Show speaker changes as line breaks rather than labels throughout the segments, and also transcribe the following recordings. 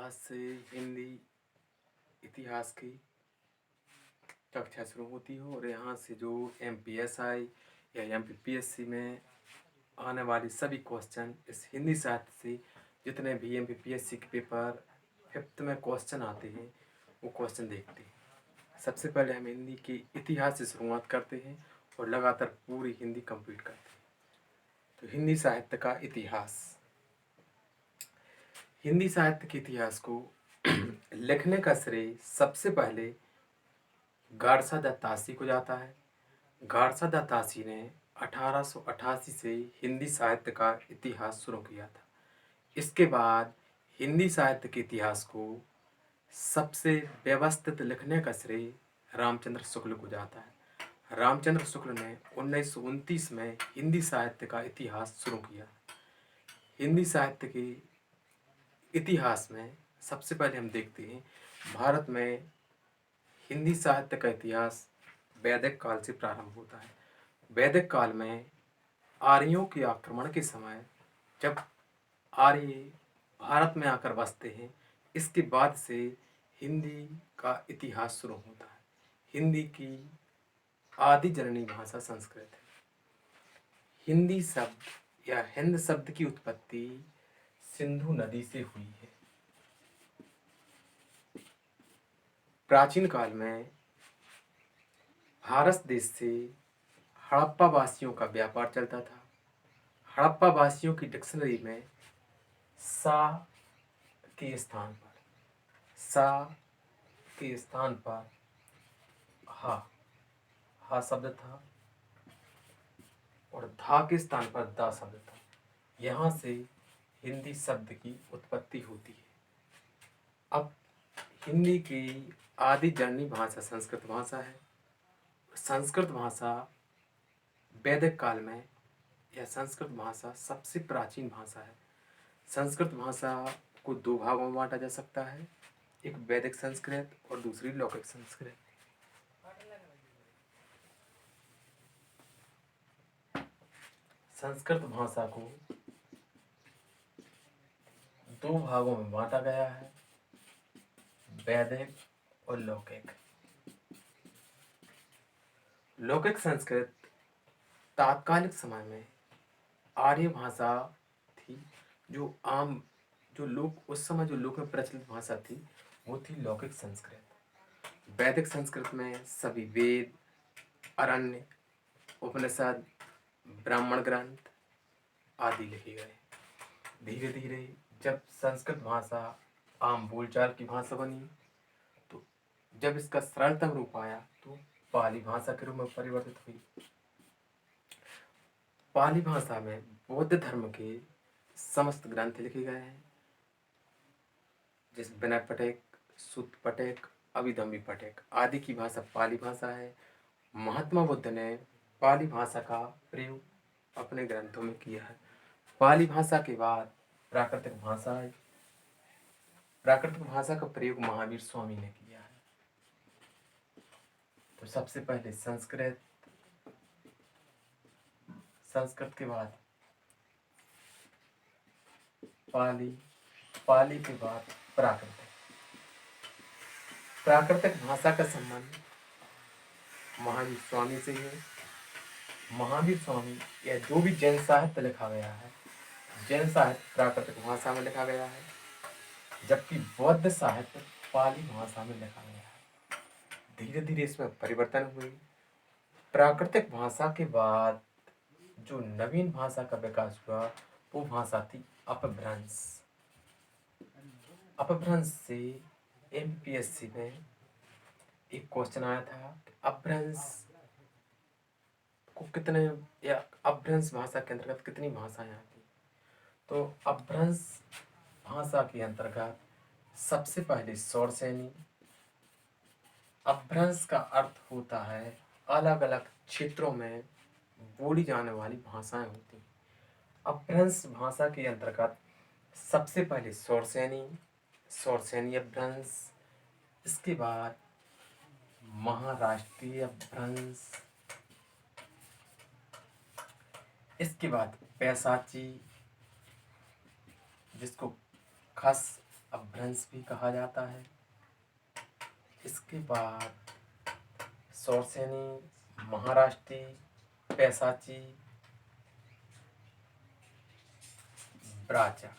आज से हिंदी इतिहास की कक्षा शुरू होती हो और यहाँ से जो एमपीएसआई या एमपीपीएससी में आने वाली सभी क्वेश्चन इस हिंदी साहित्य से जितने भी एमपीपीएससी के पेपर फिफ्थ में क्वेश्चन आते हैं वो क्वेश्चन देखते हैं। सबसे पहले हम हिंदी के इतिहास से शुरुआत करते हैं और लगातार पूरी हिंदी कंप्लीट करते हैं। तो हिंदी साहित्य का इतिहास, हिंदी साहित्य के इतिहास को लिखने का श्रेय सबसे पहले गारसा दत्तासी को जाता है। गारसा दत्तासी ने 1888 से हिंदी साहित्य का इतिहास शुरू किया था। इसके बाद हिंदी साहित्य के इतिहास को सबसे व्यवस्थित लिखने का श्रेय रामचंद्र शुक्ल को जाता है। रामचंद्र शुक्ल ने 1929 में हिंदी साहित्य का इतिहास शुरू किया। हिंदी साहित्य के इतिहास में सबसे पहले हम देखते हैं भारत में हिंदी साहित्य का इतिहास वैदिक काल से प्रारंभ होता है। वैदिक काल में आर्यों के आक्रमण के समय जब आर्य भारत में आकर बसते हैं, इसके बाद से हिंदी का इतिहास शुरू होता है। हिंदी की आदि जननी भाषा संस्कृत है। हिंदी शब्द या हिंद शब्द की उत्पत्ति सिंधु नदी से हुई है। प्राचीन काल में भारत देश से हड़प्पा वासियों का व्यापार चलता था। हड़प्पा वासियों की डिक्शनरी में सा के स्थान पर हा हा शब्द था और धा के स्थान पर दा शब्द था। यहाँ से हिंदी शब्द की उत्पत्ति होती है। अब हिंदी की आदि जननी भाषा संस्कृत भाषा है। संस्कृत भाषा वैदिक काल में यह संस्कृत भाषा सबसे प्राचीन भाषा है। संस्कृत भाषा को दो भागों में बांटा जा सकता है, एक वैदिक संस्कृत और दूसरी लौकिक संस्कृत। संस्कृत भाषा को दो भागों में बांटा गया है, वैदिक और लौकिक। लौकिक संस्कृत तात्कालिक समय में आर्य भाषा थी। जो लोग उस समय जो लोक में प्रचलित भाषा थी वो थी लौकिक संस्कृत। वैदिक संस्कृत में सभी वेद, अरण्य, उपनिषद, ब्राह्मण ग्रंथ आदि लिखे गए। धीरे धीरे जब संस्कृत भाषा आम बोलचाल की भाषा बनी, तो जब इसका सरलतम रूप आया तो पाली भाषा के रूप में परिवर्तित हुई। पाली भाषा में बौद्ध धर्म के समस्त ग्रंथ लिखे गए हैं, जैसे विनय पिटक, सूत पिटक, अभिधम्मी पिटक आदि की भाषा पाली भाषा है। महात्मा बुद्ध ने पाली भाषा का प्रयोग अपने ग्रंथों में किया है। पाली भाषा के बाद प्राकृतिक भाषा है। प्राकृतिक भाषा का प्रयोग महावीर स्वामी ने किया है। तो सबसे पहले संस्कृत के बाद पाली, पाली के बाद प्राकृतिक। प्राकृतिक भाषा का संबंध महावीर स्वामी से है। महावीर स्वामी या जो भी जैन साहित्य लिखा गया है, जैन साहित्य प्राकृतिक भाषा में लिखा गया है, जबकि बौद्ध साहित्य पाली भाषा में लिखा गया है। धीरे धीरे इसमें परिवर्तन हुए। प्राकृतिक भाषा के बाद जो नवीन भाषा का विकास हुआ वो भाषा थी अपभ्रंश। अपभ्रंश से एमपीएससी में एक क्वेश्चन आया था कि अपभ्रंश को कितने या अपभ्रंश भाषा के अंतर्गत कितनी भाषाएं आती। तो अपभ्रंश भाषा के अंतर्गत सबसे पहले शौरसेनी। अपभ्रंश का अर्थ होता है अलग अलग क्षेत्रों में बोली जाने वाली भाषाएं होती हैं। अपभ्रंश भाषा के अंतर्गत सबसे पहले शौरसेनी अपभ्रंश, इसके बाद महाराष्ट्रीय अपभ्रंश, इसके बाद पैशाची, जिसको खस अपभ्रंश भी कहा जाता है। इसके बाद शौरसेनी, महाराष्ट्री, पैसाची, ब्राचा।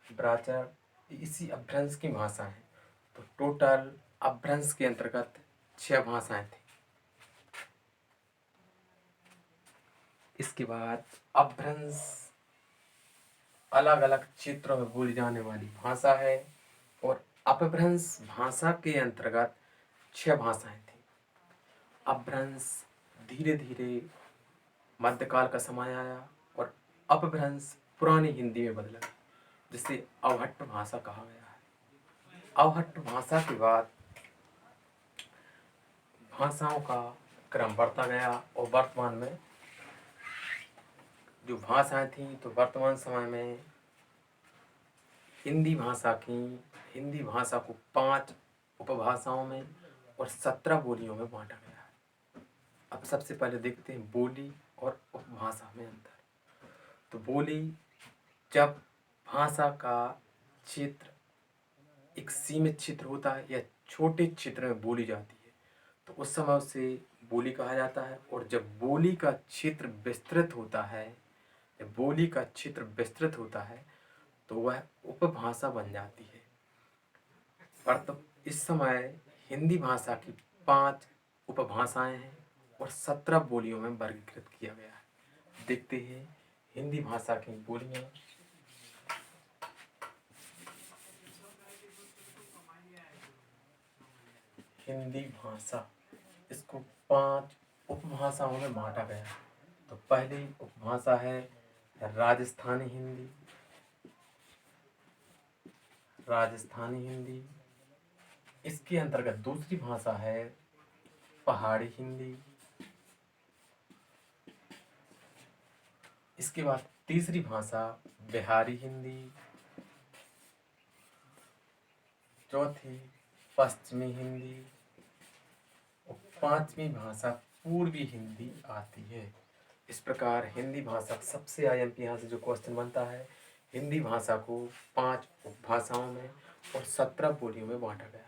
ब्राचा इसी अपभ्रंश की भाषा है। तो टोटल अपभ्रंश के अंतर्गत 6 भाषाएं थी। इसके बाद अपभ्रंश अलग अलग क्षेत्रों में बोली जाने वाली भाषा है और अपभ्रंश भाषा के अंतर्गत 6 भाषाएं थी। अपभ्रंश धीरे धीरे मध्यकाल का समय आया और अपभ्रंश पुरानी हिंदी में बदला, जिसे अवहट्ट भाषा कहा गया है। अवहट्ट भाषा के बाद भाषाओं का क्रम बढ़ता गया और वर्तमान में जो भाषाएं थी, तो वर्तमान समय में हिंदी भाषा को 5 उपभाषाओं में और 17 बोलियों में बांटा गया है। अब सबसे पहले देखते हैं बोली और उपभाषा में अंतर। तो बोली, जब भाषा का क्षेत्र एक सीमित क्षेत्र होता है या छोटे क्षेत्र में बोली जाती है, तो उस समय उसे बोली कहा जाता है। और जब बोली का क्षेत्र विस्तृत होता है तो वह उपभाषा बन जाती है। पर तो इस समय हिंदी भाषा की 5 उपभाषाएं हैं और 17 बोलियों में वर्गीकृत किया गया है। देखते हैं हिंदी भाषा की बोलियां। हिंदी भाषा, इसको 5 उपभाषाओं में बांटा गया है। तो पहली उपभाषा है राजस्थानी हिंदी। इसके अंतर्गत दूसरी भाषा है पहाड़ी हिंदी। इसके बाद तीसरी भाषा बिहारी हिंदी। चौथी पश्चिमी हिंदी और 5वीं भाषा पूर्वी हिंदी आती है। इस प्रकार हिंदी भाषा सबसे IMP यहाँ से जो क्वेश्चन बनता है, हिंदी भाषा को 5 उपभाषाओं में और 17 बोलियों में बांटा गया है।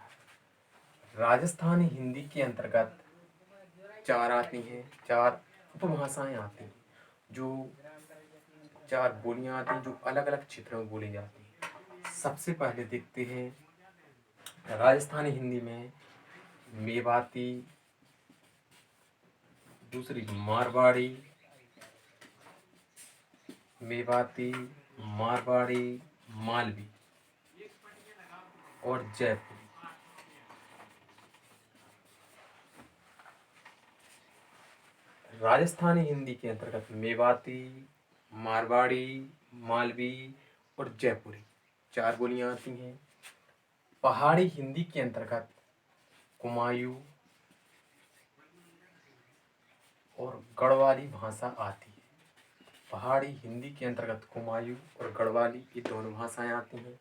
राजस्थानी हिंदी के अंतर्गत 4 उपभाषाएं आती हैं, जो 4 बोलियां आती हैं जो अलग अलग क्षेत्रों में बोली जाती हैं। सबसे पहले देखते हैं राजस्थानी हिंदी में मेवाती, दूसरी मारवाड़ी, मालवी और जयपुरी। राजस्थानी हिंदी के अंतर्गत मेवाती, मारवाड़ी, मालवी और जयपुरी 4 बोलियां आती हैं। पहाड़ी हिंदी के अंतर्गत कुमायूं और गढ़वाली भाषा आती है। पहाड़ी हिंदी के अंतर्गत कुमायूं और गढ़वाली, ये दोनों भाषाएं आती हैं।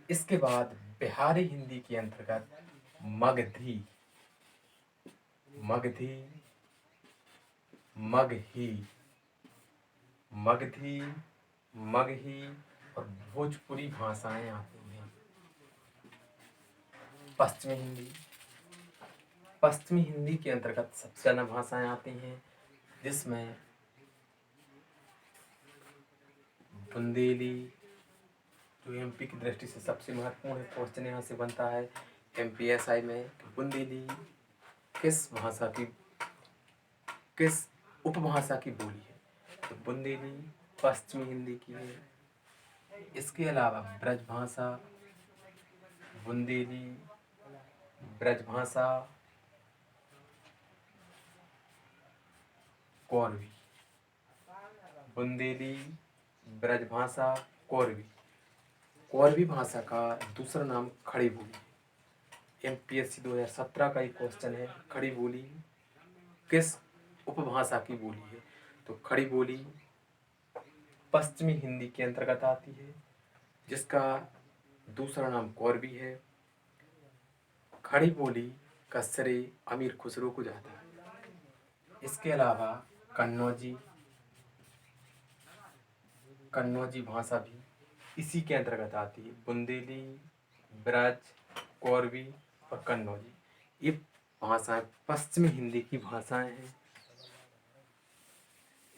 इसके बाद बिहारी हिंदी के अंतर्गत मगधी, मगही और भोजपुरी भाषाएं आती हैं। पश्चिमी हिंदी के अंतर्गत सबसे ज़्यादा भाषाएं आती हैं, जिसमें बुंदेली, जो MP की दृष्टि से सबसे महत्वपूर्ण है, क्वेश्चन यहाँ से बनता है MPSI में कि बुंदेली किस उपभाषा की बोली है। तो बुंदेली पश्चिमी हिंदी की है। इसके अलावा ब्रजभाषा, बुंदेली, ब्रजभाषा, कोरवी, बुंदेली, ब्रजभाषा, कोरवी भाषा का दूसरा नाम खड़ी बोली है। MPSC 2017 का एक क्वेश्चन है, खड़ी बोली किस उपभाषा की बोली है। तो खड़ी बोली पश्चिमी हिंदी के अंतर्गत आती है, जिसका दूसरा नाम कोरवी है। खड़ी बोली का श्रेय अमीर खुसरो को जाता है। इसके अलावा कन्नौजी भाषा भी इसी के अंतर्गत आती है बुंदेली, ब्रज, कोरवी और कन्नौजी। ये भाषाएं पश्चिमी हिंदी की भाषाएं हैं।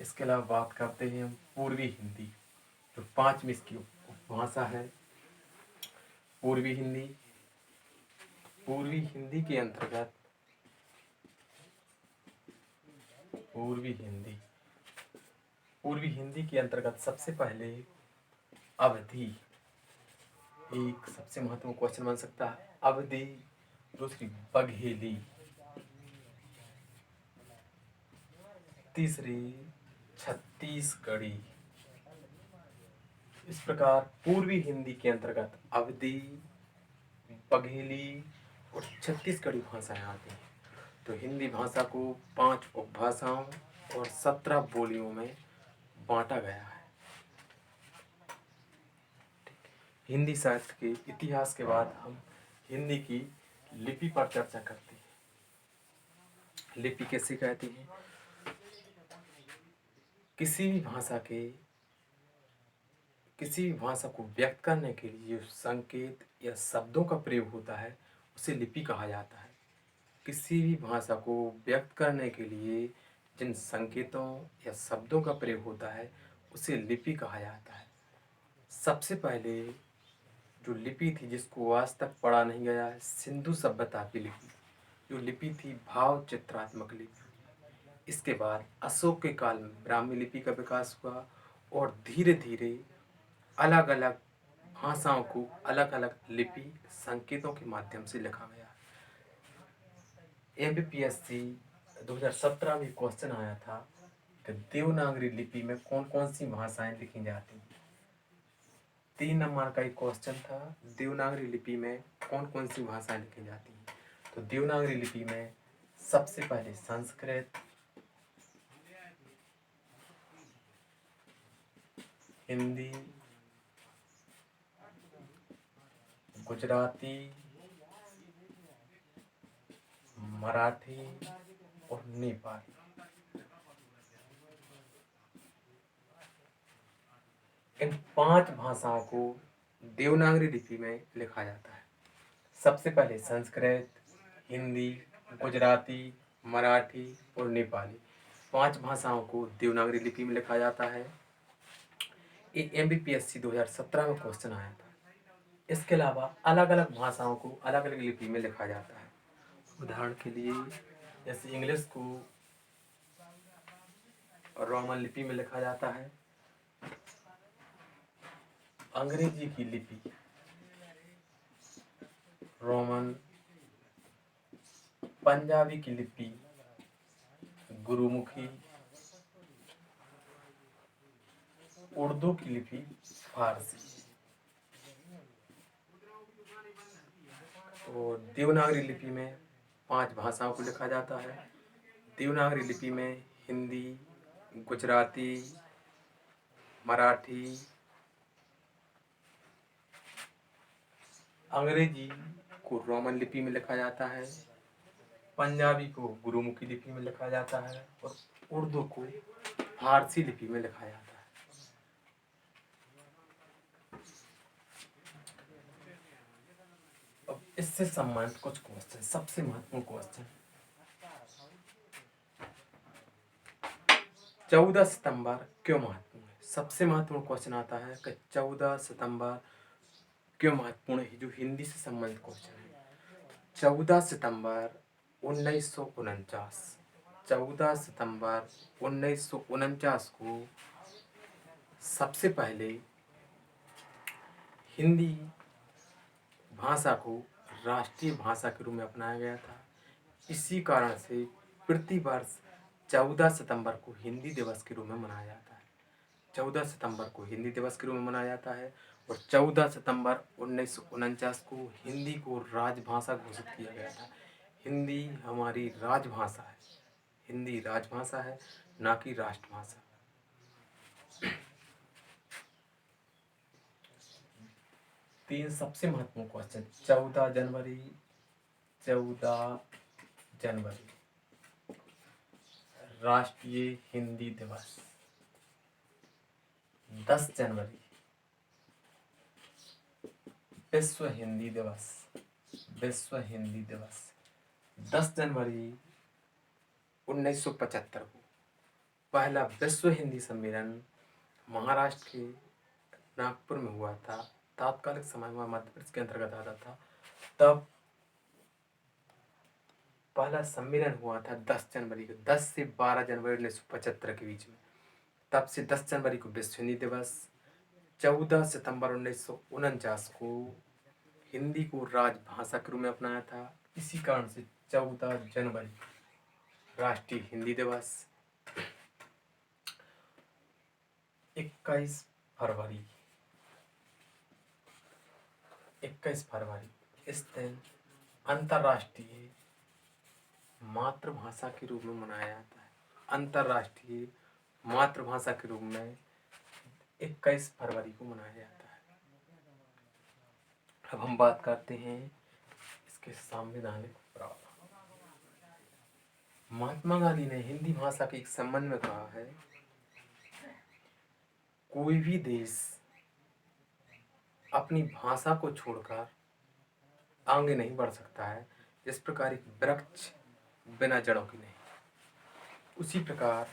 इसके अलावा बात करते हैं हम पूर्वी हिंदी, जो पांचवी इसकी उपभाषा है। पूर्वी हिंदी, पूर्वी हिंदी के अंतर्गत पूर्वी हिंदी पूर्वी हिंदी के अंतर्गत सबसे पहले अवधि एक सबसे महत्वपूर्ण क्वेश्चन बन सकता है। अवधि, दूसरी बघेली, तीसरी छत्तीसगढ़ी। इस प्रकार पूर्वी हिंदी के अंतर्गत अवधि, बघेली और छत्तीसगढ़ी भाषाएं आती हैं। तो हिंदी भाषा को 5 उपभाषाओं और 17 बोलियों में बांटा गया है। हिंदी साहित्य के इतिहास के बाद हम हिंदी की लिपि पर चर्चा करते हैं। लिपि कैसे कहती हैं? किसी भी भाषा को व्यक्त करने के लिए जो संकेत या शब्दों का प्रयोग होता है उसे लिपि कहा जाता है। किसी भी भाषा को व्यक्त करने के लिए जिन संकेतों या शब्दों का प्रयोग होता है उसे लिपि कहा जाता है। सबसे पहले जो लिपि थी जिसको आज तक पढ़ा नहीं गया है, सिंधु सभ्यता की लिपि। जो लिपि थी भाव चित्रात्मक लिपि। इसके बाद अशोक के काल में ब्राह्मी लिपि का विकास हुआ और धीरे धीरे अलग अलग भाषाओं को अलग अलग लिपि संकेतों के माध्यम से लिखा गया। MPSC 2017 में क्वेश्चन आया था कि देवनागरी लिपि में कौन कौन सी भाषाएं लिखी जाती हैं। 3 नंबर का एक क्वेश्चन था, देवनागरी लिपि में कौन कौन सी भाषाएं लिखी जाती हैं। तो देवनागरी लिपि में सबसे पहले संस्कृत, हिंदी, गुजराती, मराठी और नेपाली। इन 5 भाषाओं को देवनागरी लिपि में लिखा जाता है। सबसे पहले संस्कृत, हिंदी, गुजराती, मराठी और नेपाली 5 भाषाओं को देवनागरी लिपि में लिखा जाता है। ये MPSC 2017 में क्वेश्चन आया था। इसके अलावा अलग अलग भाषाओं को अलग अलग लिपि में लिखा जाता है। उदाहरण के लिए जैसे इंग्लिश को रोमन लिपि में लिखा जाता है, अंग्रेजी की लिपि रोमन, पंजाबी की लिपि गुरुमुखी, उर्दू की लिपि फारसी। तो देवनागरी लिपि में 5 भाषाओं को लिखा जाता है। देवनागरी लिपि में हिंदी, गुजराती, मराठी, अंग्रेजी को रोमन लिपि में लिखा जाता है, पंजाबी को गुरुमुखी लिपि में लिखा जाता है और उर्दू को फारसी लिपि में लिखा जाता है। अब इससे संबंधित कुछ क्वेश्चन, सबसे महत्वपूर्ण क्वेश्चन। 14 सितंबर क्यों महत्वपूर्ण है? सबसे महत्वपूर्ण क्वेश्चन आता है कि 14 सितंबर क्यों महत्वपूर्ण है, जो हिंदी से संबंधित क्वेश्चन है। 14 सितंबर 1949, 14 सितंबर 1949 को सबसे पहले हिंदी भाषा को राष्ट्रीय भाषा के रूप में अपनाया गया था। इसी कारण से प्रति वर्ष 14 सितंबर को हिंदी दिवस के रूप में मनाया जाता है। 14 सितंबर को हिंदी दिवस के रूप में मनाया जाता है और 14 सितंबर 1949 को हिंदी को राजभाषा घोषित किया गया था। हिंदी हमारी राजभाषा है, हिंदी राजभाषा है, ना कि राष्ट्रभाषा। तीन सबसे महत्वपूर्ण क्वेश्चन। 14 जनवरी राष्ट्रीय हिंदी दिवस। 10 जनवरी विश्व हिंदी दिवस। विश्व हिंदी दिवस 10 जनवरी 1975 को पहला विश्व हिंदी सम्मेलन महाराष्ट्र के नागपुर में हुआ था। तात्कालिक समय में मध्य प्रदेश के अंतर्गत आता था। तब पहला सम्मेलन हुआ था 10 जनवरी को, 10 से 12 जनवरी 1975 के बीच में। तब से 10 जनवरी को विश्व हिंदी दिवस। 14 सितंबर 1949 को हिंदी को राजभाषा के रूप में अपनाया था। इसी कारण से 14 जनवरी राष्ट्रीय हिंदी दिवस। 21 फरवरी इस दिन अंतर्राष्ट्रीय मातृभाषा के रूप में मनाया जाता है। अंतर्राष्ट्रीय मातृभाषा के रूप में 21 फरवरी को मनाया जाता है। अब हम बात करते हैं इसके संवैधानिक प्रावधान। महात्मा गांधी ने हिंदी भाषा के एक संबंध में कहा है, कोई भी देश अपनी भाषा को छोड़कर आगे नहीं बढ़ सकता है, जिस प्रकार एक वृक्ष बिना जड़ों की नहीं। उसी प्रकार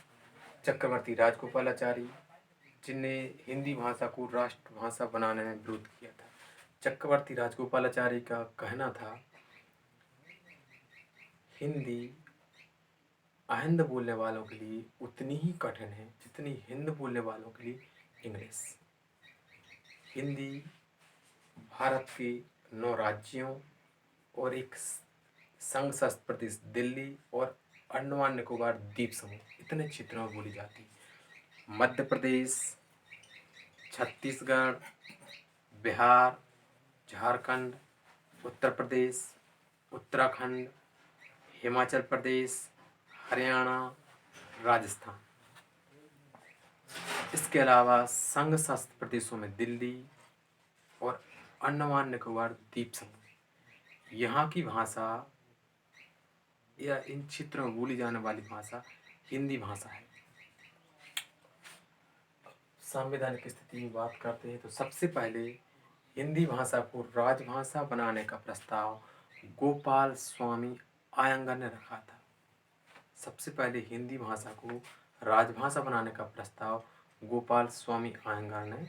चक्रवर्ती राजगोपालाचारी, जिनने हिंदी भाषा को राष्ट्रभाषा बनाने में विरोध किया था। चक्रवर्ती राजगोपालाचारी का कहना था, हिंदी अहिंद बोलने वालों के लिए उतनी ही कठिन है जितनी हिंद बोलने वालों के लिए इंग्लिश। हिंदी भारत के 9 राज्यों और एक संघ शासित प्रदेश दिल्ली और अंडमान निकोबार द्वीप समूह, इतने क्षेत्रों में बोली जाती है। मध्य प्रदेश, छत्तीसगढ़, बिहार, झारखंड, उत्तर प्रदेश, उत्तराखंड, हिमाचल प्रदेश, हरियाणा, राजस्थान। इसके अलावा संघ शासित प्रदेशों में दिल्ली और अंडमान निकोबार द्वीप समूह, यहाँ की भाषा या इन क्षेत्रों में बोली जाने वाली भाषा हिंदी भाषा है। संवैधानिक स्थिति की बात करते हैं तो सबसे पहले हिंदी भाषा को राजभाषा बनाने का प्रस्ताव गोपाल स्वामी अयंगार ने रखा था। सबसे पहले हिंदी भाषा को राजभाषा बनाने का प्रस्ताव गोपाल स्वामी अयंगार ने